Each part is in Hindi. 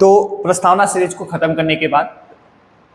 तो प्रस्तावना सीरीज को खत्म करने के बाद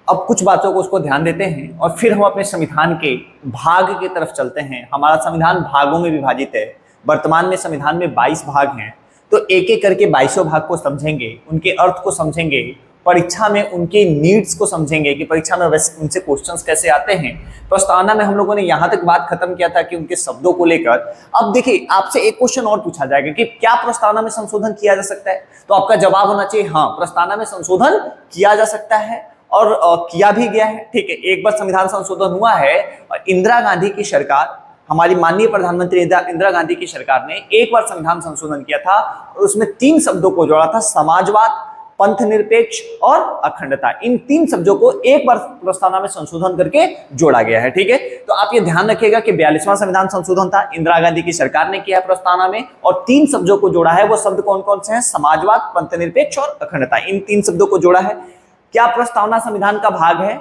अब कुछ बातों को उसको ध्यान देते हैं और फिर हम अपने संविधान के भाग की तरफ चलते हैं। हमारा संविधान भागों में विभाजित है। वर्तमान में संविधान में 22 भाग हैं, तो एक एक करके 22 भाग को समझेंगे, उनके अर्थ को समझेंगे, परीक्षा में उनके नीड्स को समझेंगे कि परीक्षा में वैसे उनसे क्वेश्चंस कैसे आते हैं। प्रस्तावना में हम लोगों ने यहाँ तक बात खत्म किया था कि उनके शब्दों को लेकर। अब देखिए, आपसे एक क्वेश्चन और पूछा जाएगा कि क्या प्रस्तावना में संशोधन किया जा सकता है, तो आपका जवाब होना चाहिए हाँ, प्रस्तावना में संशोधन किया जा सकता है और किया भी गया है। ठीक है, एक बार संविधान संशोधन हुआ है और इंदिरा गांधी की सरकार, हमारी माननीय प्रधानमंत्री इंदिरा गांधी की सरकार ने एक बार संविधान संशोधन किया था और उसमें 3 शब्दों को जोड़ा था, समाजवाद, पंथ निरपेक्ष और अखंडता। इन 3 शब्दों को एक बार प्रस्तावना में संशोधन करके जोड़ा गया है। ठीक है, तो आप ये ध्यान रखिएगा कि 42वां संविधान संशोधन था, इंदिरा गांधी की सरकार ने किया प्रस्तावना में, और 3 शब्दों को जोड़ा है। वो शब्द कौन कौन से हैं? समाजवाद, पंथ निरपेक्ष और अखंडता। इन 3 शब्दों को जोड़ा है। क्या प्रस्तावना संविधान का भाग है?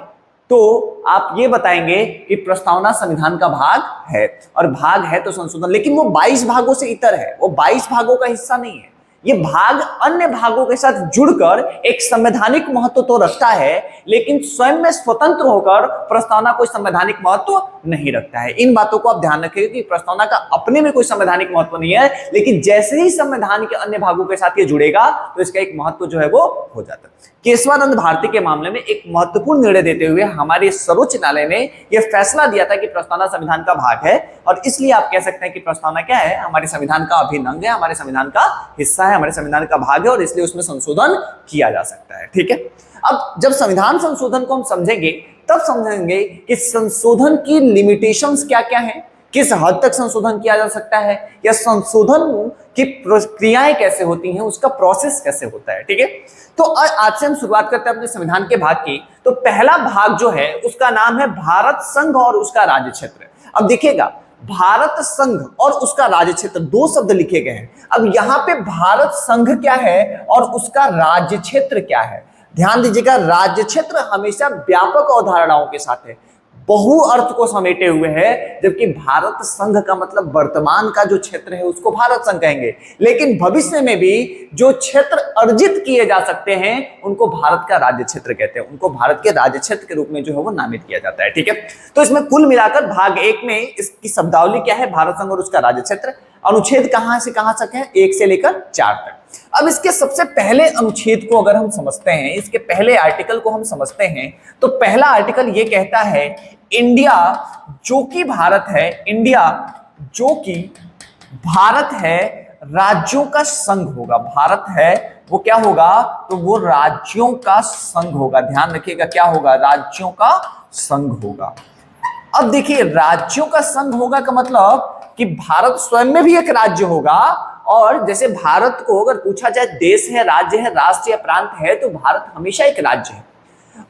तो आप ये बताएंगे कि प्रस्तावना संविधान का भाग है, और भाग है तो संशोधन, लेकिन वो 22 भागों से इतर है, वो 22 भागों का हिस्सा नहीं है। ये भाग अन्य भागों के साथ जुड़कर एक संवैधानिक महत्व तो रखता है, लेकिन स्वयं में स्वतंत्र होकर प्रस्तावना कोई संवैधानिक महत्व नहीं रखता है। इन बातों को आप ध्यान रखिएगा कि प्रस्तावना का अपने में कोई संवैधानिक महत्व नहीं है, लेकिन जैसे ही संविधान के अन्य भागों के साथ ये जुड़ेगा तो इसका एक महत्व जो है वो हो जाता है। केशवानंद भारती के मामले में एक महत्वपूर्ण निर्णय देते हुए हमारे सर्वोच्च न्यायालय ने यह फैसला दिया था कि प्रस्तावना संविधान का भाग है, और इसलिए आप कह सकते हैं कि प्रस्तावना क्या है? हमारे संविधान का अभिन्न अंग है, हमारे संविधान का हिस्सा है, हमारे संविधान का भाग है, और इसलिए उसमें संशोधन किया जा सकता है। ठीक है, अब जब संविधान संशोधन को हम समझेंगे तब समझेंगे कि संशोधन की लिमिटेशंस क्या क्या हैं, किस हद तक संशोधन किया जा सकता है, या संशोधन की प्रक्रियाएं कैसे होती हैं, उसका प्रोसेस कैसे होता है। ठीक है, तो आज से हम शुरुआत करते हैं अपने संविधान के भाग की। तो पहला भाग जो है उसका नाम है भारत संघ और उसका राज्य क्षेत्र। अब देखिएगा, भारत संघ और उसका राज्य क्षेत्र 2 शब्द लिखे गए हैं। अब यहाँ पे भारत संघ क्या है और उसका राज्य क्षेत्र क्या है? ध्यान दीजिएगा, राज्य क्षेत्र हमेशा व्यापक अवधारणाओं के साथ है, बहु अर्थ को समेटे हुए है, जबकि भारत संघ का मतलब वर्तमान का जो क्षेत्र है उसको भारत संघ कहेंगे, लेकिन भविष्य में भी जो क्षेत्र अर्जित किए जा सकते हैं उनको भारत का राज्य क्षेत्र कहते हैं, उनको भारत के राज्य क्षेत्र के रूप में जो है वो नामित किया जाता है। ठीक है, तो इसमें कुल मिलाकर भाग 1 में इसकी शब्दावली क्या है? भारत संघ और उसका राज्य क्षेत्र। अनुच्छेद कहां से कहां तक है? 1 से लेकर 4 तक। अब इसके सबसे पहले अनुच्छेद को अगर हम समझते हैं, इसके पहले आर्टिकल को हम समझते हैं, तो पहला आर्टिकल ये कहता है इंडिया जो कि भारत है, इंडिया जो कि भारत है राज्यों का संघ होगा। भारत है वो क्या होगा? तो वो राज्यों का संघ होगा। ध्यान रखिएगा, क्या होगा? राज्यों का संघ होगा। अब देखिए, राज्यों का संघ होगा का मतलब कि भारत स्वयं में भी एक राज्य होगा, और जैसे भारत को अगर पूछा जाए देश है, राज्य है, राष्ट्र या प्रांत है, तो भारत हमेशा एक राज्य है।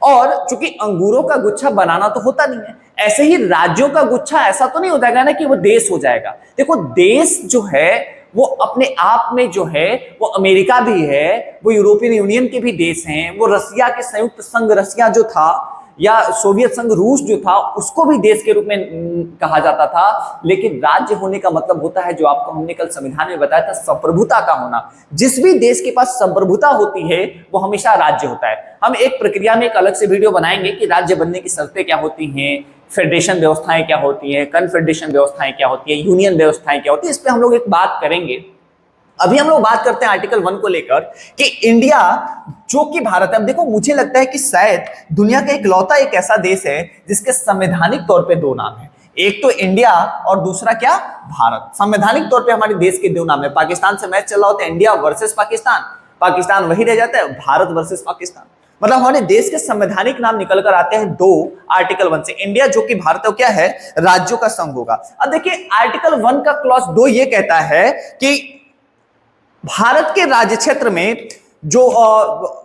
और चूंकि अंगूरों का गुच्छा बनाना तो होता नहीं है, ऐसे ही राज्यों का गुच्छा ऐसा तो नहीं हो जाएगा ना कि वो देश हो जाएगा। देखो, देश जो है वो अपने आप में जो है वो अमेरिका भी है, वो यूरोपियन यूनियन के भी देश हैं, वो रसिया के संयुक्त संघ रसिया जो था, या सोवियत संघ रूस जो था, उसको भी देश के रूप में कहा जाता था। लेकिन राज्य होने का मतलब होता है, जो आपको हमने कल संविधान में बताया था, संप्रभुता का होना। जिस भी देश के पास संप्रभुता होती है वो हमेशा राज्य होता है। हम एक प्रक्रिया में एक अलग से वीडियो बनाएंगे कि राज्य बनने की शर्तें क्या होती हैं, फेडरेशन व्यवस्थाएं क्या होती हैं, कन्फेडरेशन व्यवस्थाएं क्या होती है, यूनियन व्यवस्थाएं क्या होती है, इस पर हम लोग एक बात करेंगे। अभी हम लोग बात करते हैं आर्टिकल 1 को लेकर कि इंडिया जो कि भारत है। अब देखो, मुझे लगता है कि शायद दुनिया का इकलौता एक ऐसा देश है जिसके संवैधानिक तौर पे 2 नाम है, एक तो इंडिया और दूसरा क्या? भारत। संवैधानिक तौर पे हमारे देश के 2 नाम है। पाकिस्तान से मैच चल रहा होता है, इंडिया वर्सेस पाकिस्तान, पाकिस्तान वही रह जाता है, भारत वर्सेस पाकिस्तान। मतलब हमारे देश के संवैधानिक नाम निकल कर आते हैं 2 आर्टिकल 1 से। इंडिया जो कि भारत है क्या है? राज्यों का संघ होगा। अब देखिए, आर्टिकल 1 का क्लॉज 2 ये कहता है कि भारत के राज्य क्षेत्र में जो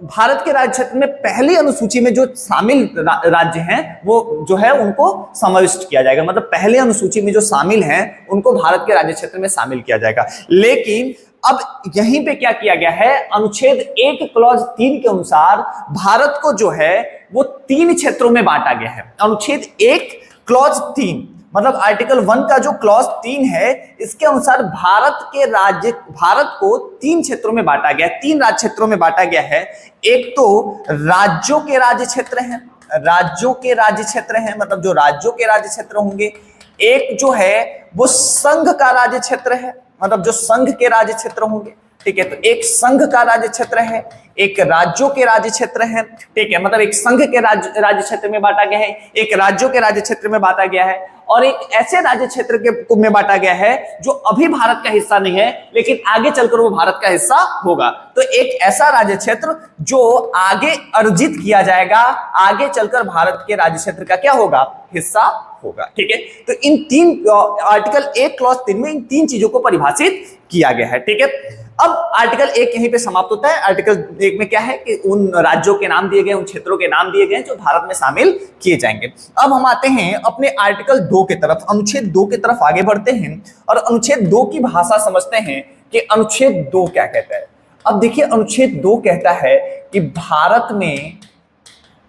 भारत के राज्य क्षेत्र में पहली अनुसूची में जो शामिल राज्य हैं वो जो है उनको समाविष्ट किया जाएगा। मतलब पहले अनुसूची में जो शामिल हैं उनको भारत के राज्य क्षेत्र में शामिल किया जाएगा। लेकिन अब यहीं पे क्या किया गया है? अनुच्छेद 1 क्लॉज 3 के अनुसार भारत को जो है वो 3 क्षेत्रों में बांटा गया है। अनुच्छेद 1 क्लॉज 3 मतलब आर्टिकल 1 का जो क्लॉज 3 है, इसके अनुसार भारत को 3 क्षेत्रों में बांटा गया है, 3 राज्य क्षेत्रों में बांटा गया है। एक तो राज्यों के राज्य क्षेत्र हैं, राज्यों के राज्य क्षेत्र हैं, मतलब जो राज्यों के राज्य क्षेत्र होंगे। एक जो है वो संघ का राज्य क्षेत्र है, मतलब जो संघ के राज्य क्षेत्र होंगे, ठीक है। तो एक संघ का राज्य क्षेत्र है, एक राज्यों के राज्य क्षेत्र है, ठीक है। मतलब एक संघ के राज्य क्षेत्र में बांटा गया है, एक राज्यों के राज्य क्षेत्र में बांटा गया है, और एक ऐसे राज्य क्षेत्र के में बांटा गया है जो अभी भारत का हिस्सा नहीं है, लेकिन आगे चलकर वो भारत का हिस्सा होगा। तो एक ऐसा राज्य क्षेत्र जो आगे अर्जित किया जाएगा, आगे चलकर भारत के राज्य क्षेत्र का क्या होगा, हिस्सा होगा, ठीक है। तो इन 3 आर्टिकल 1 क्लॉज 3 में इन 3 चीजों को परिभाषित किया गया है, ठीक है। अब आर्टिकल 1 यहीं पे समाप्त होता है। आर्टिकल 1 में क्या है कि उन राज्यों के नाम दिए गए, उन क्षेत्रों के नाम दिए गए जो भारत में शामिल किए जाएंगे। अब हम आते हैं अपने आर्टिकल 2 की तरफ, अनुच्छेद 2 की तरफ आगे बढ़ते हैं और अनुच्छेद 2 की भाषा समझते हैं कि अनुच्छेद 2 क्या कहता है। अब देखिए, अनुच्छेद 2 कहता है कि भारत में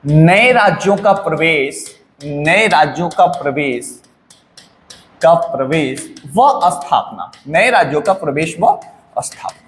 नए राज्यों का प्रवेश व स्थापना, नए राज्यों का प्रवेश व स्थापना।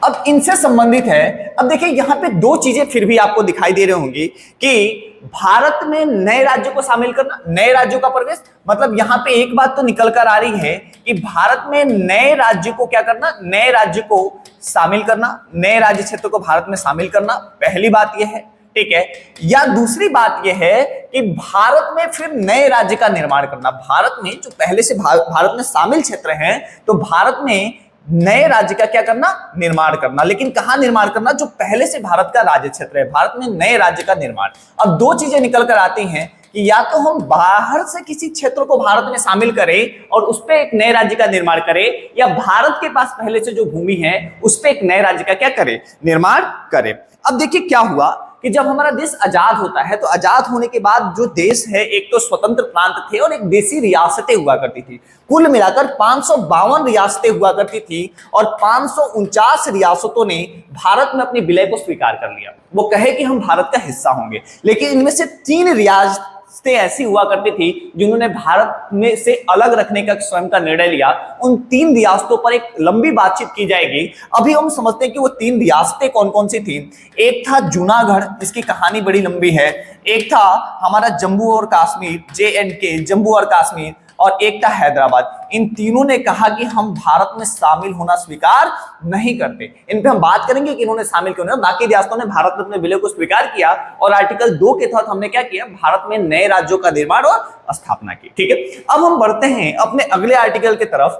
अब इनसे संबंधित है। अब देखिए, यहां पे 2 चीजें फिर भी आपको दिखाई दे रही होंगी कि भारत में नए राज्यों को शामिल करना, नए राज्यों का प्रवेश, मतलब यहां पे एक बात तो निकल कर आ रही है कि भारत में नए राज्य को क्या करना, नए राज्य को शामिल करना, नए राज्य क्षेत्र को भारत में शामिल करना, पहली बात यह है, ठीक है। या दूसरी बात यह है कि भारत में फिर नए राज्य का निर्माण करना, भारत में जो पहले से भारत में शामिल क्षेत्र हैं, तो भारत में नए राज्य का क्या करना, निर्माण करना। लेकिन कहां निर्माण करना, जो पहले से भारत का राज्य क्षेत्र है, भारत में नए राज्य का निर्माण। अब 2 चीजें निकल कर आती हैं कि या तो हम बाहर से किसी क्षेत्र को भारत में शामिल करें और उस पर एक नए राज्य का निर्माण करें, या भारत के पास पहले से जो भूमि है उस पर एक नए राज्य का क्या करें, निर्माण करें। अब देखिए क्या हुआ कि जब हमारा देश आजाद होता है, तो आजाद होने के बाद जो देश है, एक तो स्वतंत्र प्रांत थे और एक देशी रियासतें हुआ करती थी। कुल मिलाकर 552 रियासतें हुआ करती थी और 549 रियासतों ने भारत में अपने विलय को स्वीकार कर लिया। वो कहे कि हम भारत का हिस्सा होंगे, लेकिन इनमें से 3 रियासतें ऐसी हुआ करती थी जिन्होंने भारत में से अलग रखने का स्वयं का निर्णय लिया। उन 3 रियासतों पर एक लंबी बातचीत की जाएगी। अभी हम समझते हैं कि वो 3 रियासतें कौन कौन सी थी। एक था जूनागढ़, जिसकी कहानी बड़ी लंबी है। एक था हमारा जम्मू और कश्मीर, JNK, जम्मू और कश्मीर, और एक था हैदराबाद। इन तीनों ने कहा कि हम भारत में शामिल होना स्वीकार नहीं करते। इन पे हम बात करेंगे कि इन्होंने शामिल क्यों नहीं। बाकी रियासतों ने भारत में अपने विलय को स्वीकार किया और आर्टिकल 2 के तहत हमने क्या किया, भारत में नए राज्यों का निर्माण और स्थापना की, ठीक है। अब हम बढ़ते हैं अपने अगले आर्टिकल की तरफ।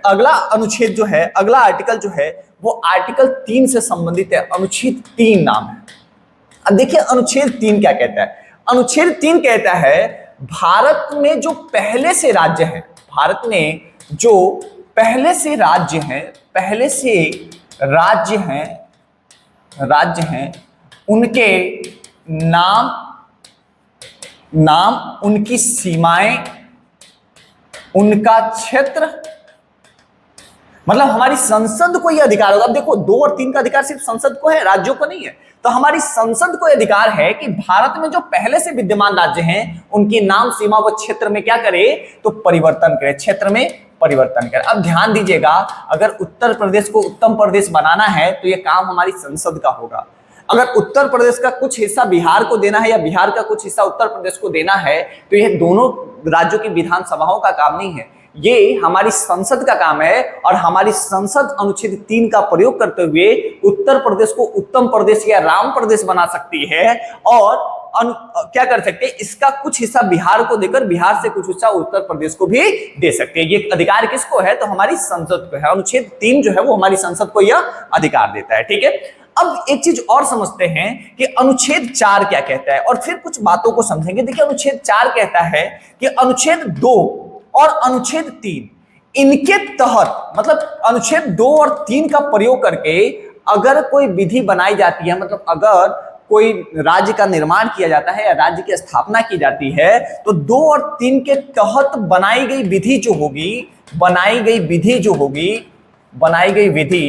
अगला अनुच्छेद जो है, अगला आर्टिकल जो है वो आर्टिकल 3 से संबंधित है। अनुच्छेद 3 नाम है। अब देखिए अनुच्छेद 3 क्या कहता है। अनुच्छेद 3 कहता है भारत में जो पहले से राज्य हैं, भारत में जो पहले से राज्य हैं, उनके नाम, उनकी सीमाएं, उनका क्षेत्र, मतलब हमारी संसद को यह अधिकार होगा। अब देखो 2 और 3 का अधिकार सिर्फ संसद को है, राज्यों को नहीं है। तो हमारी संसद को अधिकार है कि भारत में जो पहले से विद्यमान राज्य हैं उनके नाम, सीमा व क्षेत्र में क्या करे, तो परिवर्तन करे, क्षेत्र में परिवर्तन करे। अब ध्यान दीजिएगा, अगर उत्तर प्रदेश को उत्तम प्रदेश बनाना है तो यह काम हमारी संसद का होगा। अगर उत्तर प्रदेश का कुछ हिस्सा बिहार को देना है या बिहार का कुछ हिस्सा उत्तर प्रदेश को देना है, तो यह दोनों राज्यों की विधानसभाओं का काम नहीं है, ये हमारी संसद का काम है। और हमारी संसद अनुच्छेद 3 का प्रयोग करते हुए उत्तर प्रदेश को उत्तम प्रदेश या राम प्रदेश बना सकती है और क्या कर सकते हैं, इसका कुछ हिस्सा बिहार को देकर बिहार से कुछ हिस्सा उत्तर प्रदेश को भी दे सकते हैं। ये अधिकार किसको है, तो हमारी संसद को है। अनुच्छेद 3 जो है वो हमारी संसद को यह अधिकार देता है, ठीक है। अब एक चीज और समझते हैं कि अनुच्छेद 4 क्या कहता है और फिर कुछ बातों को समझेंगे। देखिए अनुच्छेद 4 कहता है कि अनुच्छेद 2 और अनुच्छेद 3 इनके तहत, मतलब अनुच्छेद 2 और 3 का प्रयोग करके अगर कोई विधि बनाई जाती है, मतलब अगर कोई राज्य का निर्माण किया जाता है या राज्य की स्थापना की जाती है, तो 2 और 3 के तहत बनाई गई विधि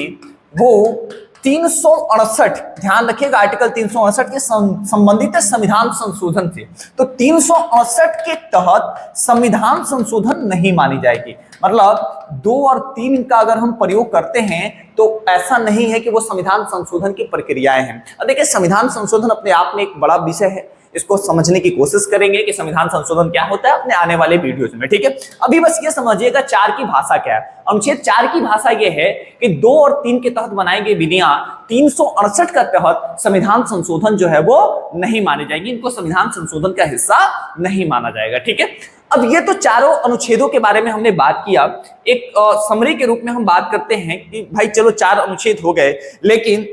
वो 368, ध्यान रखिएगा, आर्टिकल 368 के संबंधित संविधान संशोधन से। तो 368 के तहत संविधान संशोधन नहीं मानी जाएगी। मतलब 2 और 3 का अगर हम प्रयोग करते हैं तो ऐसा नहीं है कि वो संविधान संशोधन की प्रक्रियाएं हैं। अब देखिए, संविधान संशोधन अपने आप में एक बड़ा विषय है, इसको समझने की कोशिश करेंगे कि संविधान संशोधन क्या होता है अपने आने वाले वीडियोज में, ठीक है। अभी बस ये समझिएगा 4 की भाषा क्या है। अनुच्छेद 4 की भाषा ये है कि 2 और 3 के तहत बनाई गई विधियां 368 का तहत संविधान संशोधन जो है वो नहीं मानी जाएगी, इनको संविधान संशोधन का हिस्सा नहीं माना जाएगा, ठीक है। अब ये तो चारों अनुच्छेदों के बारे में हमने बात किया। एक समरी के रूप में हम बात करते हैं कि भाई चलो 4 अनुच्छेद हो गए, लेकिन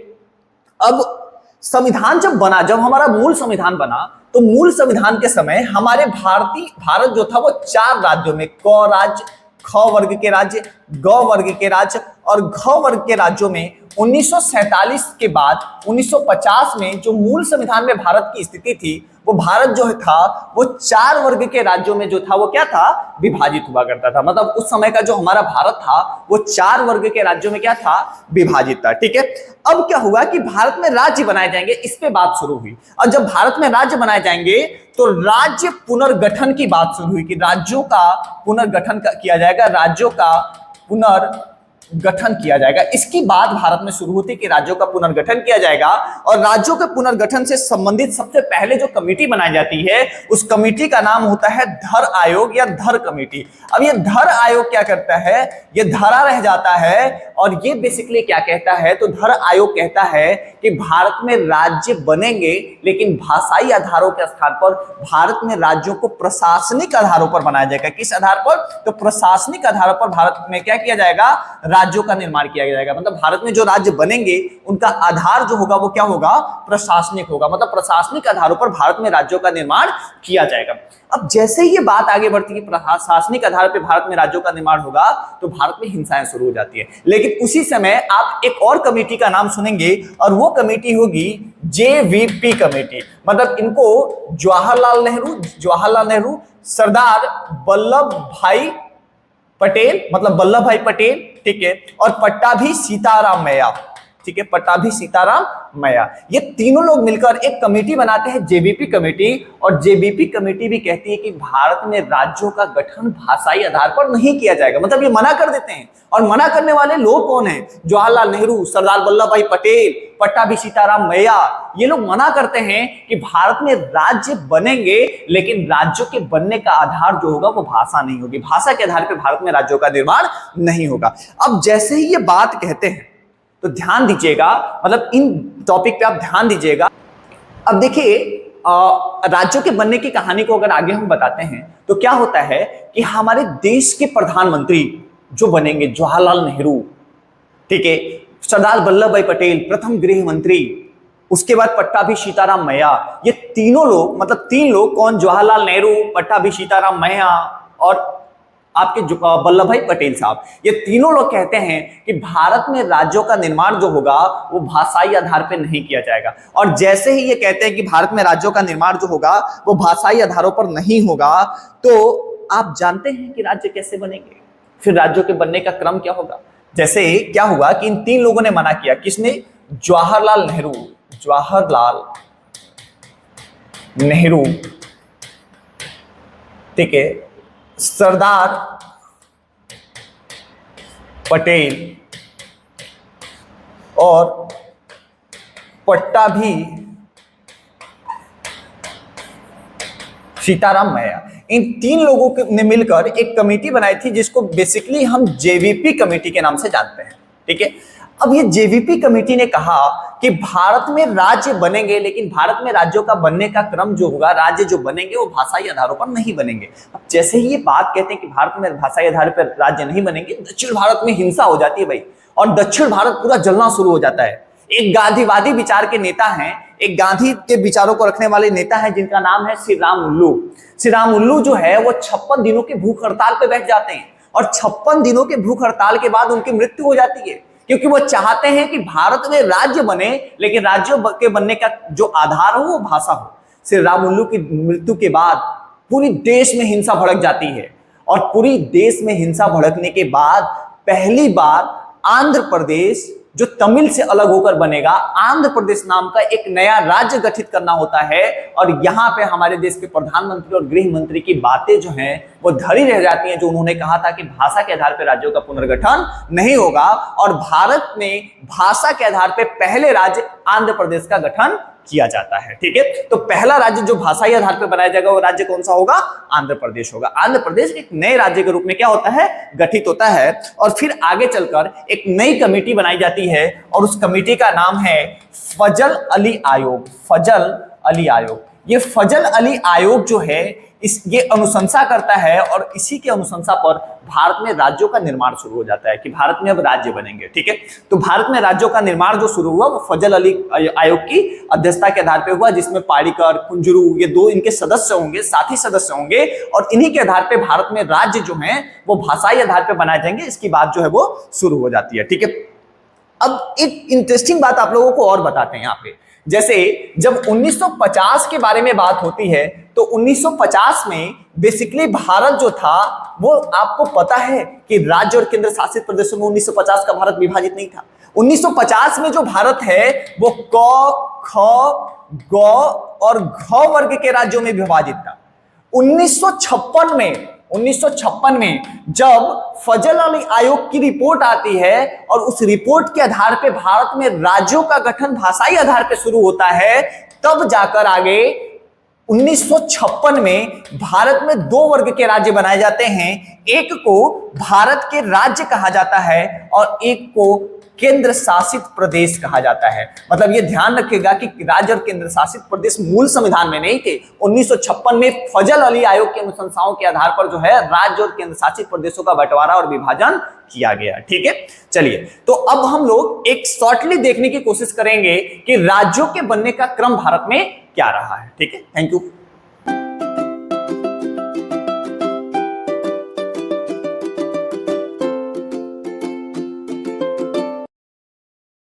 अब संविधान जब बना, जब हमारा मूल संविधान बना, तो मूल संविधान के समय हमारे भारत जो था वो 4 राज्यों में, क राज्य, ख वर्ग के राज्य, ग वर्ग के राज्य और घ वर्ग के राज्यों में 1947 के बाद 1950 में जो मूल संविधान में भारत की स्थिति थी, वो भारत जो था वो 4 वर्ग के राज्यों में जो था वो क्या था, विभाजित हुआ करता था। मतलब उस समय का जो हमारा भारत था वो 4 वर्ग के राज्यों में क्या था, विभाजित था, ठीक है। अब क्या हुआ कि भारत में राज्य बनाए जाएंगे, इस पे बात शुरू हुई। और जब भारत में राज्य बनाए जाएंगे तो राज्य पुनर्गठन की बात शुरू हुई कि राज्यों का पुनर्गठन किया जाएगा, राज्यों का पुनर्गठन किया जाएगा। इसकी बात भारत में शुरू होती है कि राज्यों का पुनर्गठन किया जाएगा, और राज्यों के पुनर्गठन से संबंधित सबसे पहले जो कमेटी बनाई जाती है उस कमेटी का नाम होता है धर आयोग या धर कमेटी। अब ये धर आयोग क्या करता है, ये धरा रह जाता है, और ये बेसिकली क्या कहता है, तो धर आयोग कहता है कि भारत में राज्य बनेंगे लेकिन भाषाई आधारों के स्थान पर भारत में राज्यों को प्रशासनिक आधारों पर बनाया जाएगा। किस आधार पर, तो प्रशासनिक आधारों पर भारत में क्या किया जाएगा, राज्यों का निर्माण किया जाएगा। मतलब भारत में जो राज्य बनेंगे उनका आधार जो होगा वो क्या होगा, प्रशासनिक होगा। मतलब प्रशासनिक आधारों पर भारत में राज्यों का निर्माण किया जाएगा। अब जैसे ही ये बात आगे बढ़ती है प्रशासनिक आधार पर भारत में राज्यों का निर्माण होगा तो भारत में हिंसाएं शुरू हो जाती है। लेकिन उसी समय आप एक और कमेटी का नाम सुनेंगे, और वो कमेटी होगी जेवीपी कमेटी। मतलब इनको जवाहरलाल नेहरू, सरदार वल्लभ भाई पटेल, मतलब वल्लभ भाई पटेल, ठीक है, और पट्टाभी सीताराम मैया, ठीक है, पट्टाभी सीताराम मैया, ये तीनों लोग मिलकर एक कमेटी बनाते हैं, जेबीपी कमेटी। और जेबीपी कमेटी भी कहती है कि भारत में राज्यों का गठन भाषाई आधार पर नहीं किया जाएगा। मतलब ये मना कर देते हैं। और मना करने वाले लोग कौन हैं, जवाहरलाल नेहरू, सरदार वल्लभ भाई पटेल, पट्टाभी सीताराम मैया, ये लोग मना करते हैं कि भारत में राज्य बनेंगे लेकिन राज्यों के बनने का आधार जो होगा वो भाषा नहीं होगी, भाषा के आधार पर भारत में राज्यों का निर्माण नहीं होगा। अब जैसे ही ये बात कहते हैं तो ध्यान दीजिएगा, मतलब इन टॉपिक पे आप ध्यान दीजिएगा। अब देखिए, राज्यों के बनने की कहानी को अगर आगे हम बताते हैं तो क्या होता है कि हमारे देश के प्रधानमंत्री जो बनेंगे, जवाहरलाल नेहरू, ठीक है, सरदार वल्लभ भाई पटेल प्रथम गृह मंत्री, उसके बाद पट्टाभी सीताराम मैया, ये तीनों लोग, मतलब 3 लोग, कौन, जवाहरलाल नेहरू, पट्टाभी सीताराम मैया और आपके वल्लभ भाई पटेल साहब, ये तीनों लोग कहते हैं कि भारत में राज्यों का निर्माण जो होगा वो भाषाई आधार पर नहीं किया जाएगा। और जैसे ही ये कहते हैं कि भारत में राज्यों का निर्माण जो होगा वो भाषाई आधारों पर नहीं होगा, तो आप जानते हैं कि राज्य कैसे बनेंगे, फिर राज्यों के बनने का क्रम क्या होगा। जैसे क्या हुआ कि इन 3 लोगों ने मना किया, किसने, जवाहरलाल नेहरू, ठीक है, सरदार पटेल और पट्टाभी सीताराम मैया, इन 3 लोगों ने मिलकर एक कमेटी बनाई थी जिसको बेसिकली हम जेवीपी कमेटी के नाम से जानते हैं, ठीक है। अब ये जेवीपी कमेटी ने कहा कि भारत में राज्य बनेंगे लेकिन भारत में राज्यों का बनने का क्रम जो होगा, राज्य जो बनेंगे वो भाषाई आधारों पर नहीं बनेंगे। अब जैसे ही ये बात कहते हैं कि भारत में भाषाई आधार पर राज्य नहीं बनेंगे, दक्षिण भारत में हिंसा हो जाती है भाई, और दक्षिण भारत पूरा जलना शुरू हो जाता है। एक गांधीवादी विचार के नेता हैं, एक गांधी के विचारों को रखने वाले नेता हैं जिनका नाम है श्री राम उल्लू। श्री राम उल्लू जो है वो 56 दिनों की भूख हड़ताल पे बैठ जाते हैं, और 56 दिनों के भूख हड़ताल के बाद उनकी मृत्यु हो जाती है, क्योंकि वो चाहते हैं कि भारत में राज्य बने लेकिन राज्यों के बनने का जो आधार हो वो भाषा हो। श्री राम उल्लू की मृत्यु के बाद पूरी देश में हिंसा भड़क जाती है, और पूरी देश में हिंसा भड़कने के बाद पहली बार आंध्र प्रदेश जो तमिल से अलग होकर बनेगा, आंध्र प्रदेश नाम का एक नया राज्य गठित करना होता है। और यहां पे हमारे देश के प्रधानमंत्री और गृह मंत्री की बातें जो हैं वो धरी रह जाती हैं, जो उन्होंने कहा था कि भाषा के आधार पर राज्यों का पुनर्गठन नहीं होगा। और भारत में भाषा के आधार पर पहले राज्य आंध्र प्रदेश का गठन किया जाता है। ठीक है, तो पहला राज्य जो भाषाई आधार पर बनाया जाएगा वो राज्य कौन सा होगा? आंध्र प्रदेश होगा। आंध्र प्रदेश एक नए राज्य के रूप में क्या होता है? गठित होता है। और फिर आगे चलकर एक नई कमेटी बनाई जाती है और उस कमेटी का नाम है फजल अली आयोग। फजल अली आयोग, ये फजल अली आयोग जो है ये अनुशंसा करता है और इसी के अनुशंसा पर भारत में राज्यों का निर्माण शुरू हो जाता है कि भारत में अब राज्य बनेंगे। ठीक है, तो भारत में राज्यों का निर्माण जो शुरू हुआ वो फजल अली आयोग की अध्यक्षता के आधार पर हुआ, जिसमें पारीकर, कुंजरू ये दो इनके सदस्य होंगे, साथी सदस्य होंगे। और इन्हीं के आधार पर भारत में राज्य जो है वो भाषाई आधार पर बनाए जाएंगे। इसकी बात जो है वो शुरू हो जाती है। ठीक है, अब एक इंटरेस्टिंग बात आप लोगों को और बताते हैं यहाँ पे। जैसे जब 1950 के बारे में बात होती है तो 1950 में बेसिकली भारत जो था वो आपको पता है कि राज्य और केंद्र शासित प्रदेशों में 1950 का भारत विभाजित नहीं था। 1950 में जो भारत है वो क, ख, ग और घ वर्ग के राज्यों में विभाजित था। 1956 में जब फजल अली आयोग की रिपोर्ट आती है और उस रिपोर्ट के आधार पे भारत में राज्यों का गठन भाषाई आधार पे शुरू होता है, तब जाकर आगे 1956 में भारत में दो वर्ग के राज्य बनाए जाते हैं। एक को भारत के राज्य कहा जाता है और एक को केंद्र शासित प्रदेश कहा जाता है। मतलब ये ध्यान रखिएगा कि राज्य और केंद्र शासित प्रदेश मूल संविधान में नहीं थे। 1956 में फजल अली आयोग की अनुशंसाओं के आधार पर जो है राज्य और केंद्र शासित प्रदेशों का बंटवारा और विभाजन किया गया। ठीक है, चलिए तो अब हम लोग एक शॉर्टली देखने की कोशिश करेंगे कि राज्यों के बनने का क्रम भारत में क्या रहा है। ठीक है, थैंक यू।